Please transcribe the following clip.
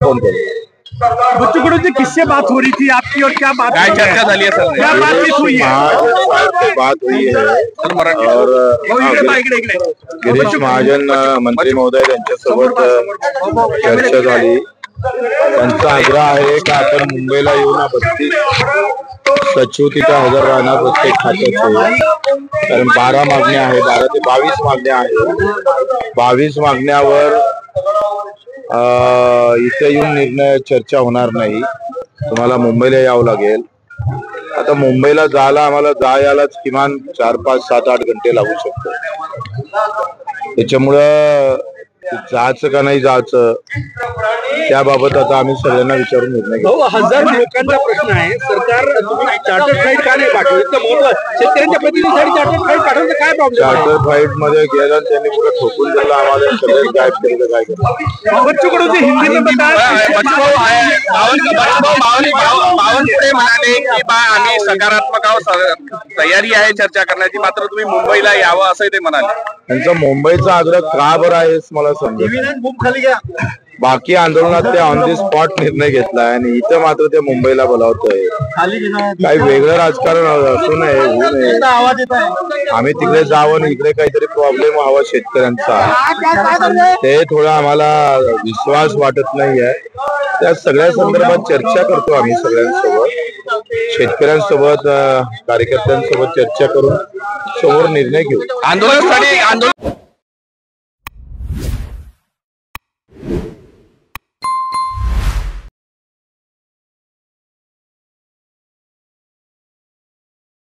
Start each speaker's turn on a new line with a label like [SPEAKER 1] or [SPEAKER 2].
[SPEAKER 1] बच्चू कडू जी किससे बात हो रही थी आपकी और क्या बात
[SPEAKER 2] चर्चा झाली है सर?
[SPEAKER 1] क्या बातचीत हुई है?
[SPEAKER 3] बात हुई है और गिरीश महाजन मंत्री महोदय यांच्यासोबत चर्चा झाली। त्यांचा आग्रह आहे की आपण मुंबईला येऊन 32 सचिव तिथे हजर राहणार प्रत्येक खात्याचे, कारण 12 मागण्या आहेत, 12 ते 22 मागण्या आहेत। 22 मागण्यावर इथे येऊन निर्णय चर्चा होणार नाही, तुम्हाला मुंबईला यावं लागेल। आता मुंबईला जायला आम्हाला यायलाच किमान 4, 5, 7, 8 घंटे लागू शकतो। त्याच्यामुळं जायचं का नाही जायचं त्याबाबत आता आम्ही सगळ्यांना विचारून निर्णय घेऊ।
[SPEAKER 1] हजार लोकांचा प्रश्न आहे, सरकार तुम्ही चार्टर फ्लाईट का नाही पाठवली? शेतकऱ्यांच्या प्रतिनिधीसाठी चार्टर फ्लाईट पाठवण्याचा काय प्रॉब्लेम?
[SPEAKER 3] चार्टर फ्लाईट मध्ये गेला त्यांनी पुढे ठोकून दिलं, आम्हाला सगळे गायब केलं। काय केलं
[SPEAKER 1] बच्चू कडू जी हिंदी में
[SPEAKER 2] बावनकुळे म्हणाले की आम्ही सकारात्मक आहोत, तयारी आहे चर्चा करण्याची, मात्र तुम्ही मुंबईला यावं असं ते म्हणाले।
[SPEAKER 3] त्यांचा मुंबईचा आग्रह का बरं आहे मला समजत। बाकी आंदोलनात ते ऑन दी स्पॉट निर्णय घेतलाय आणि इथं मात्र ते मुंबईला बोलावतोय। काही वेगळं राजकारण असू नये, होऊ नये। आम्ही तिकडे जावं आणि इकडे काहीतरी प्रॉब्लेम हवा शेतकऱ्यांचा, ते थोडं आम्हाला विश्वास वाटत नाहीये। त्या सगळ्या संदर्भात चर्चा करतो आम्ही सगळ्यांसोबत, शेतकऱ्यांसोबत, कार्यकर्त्यांसोबत चर्चा करून समोर निर्णय घेऊ।
[SPEAKER 2] आंदोलनासाठी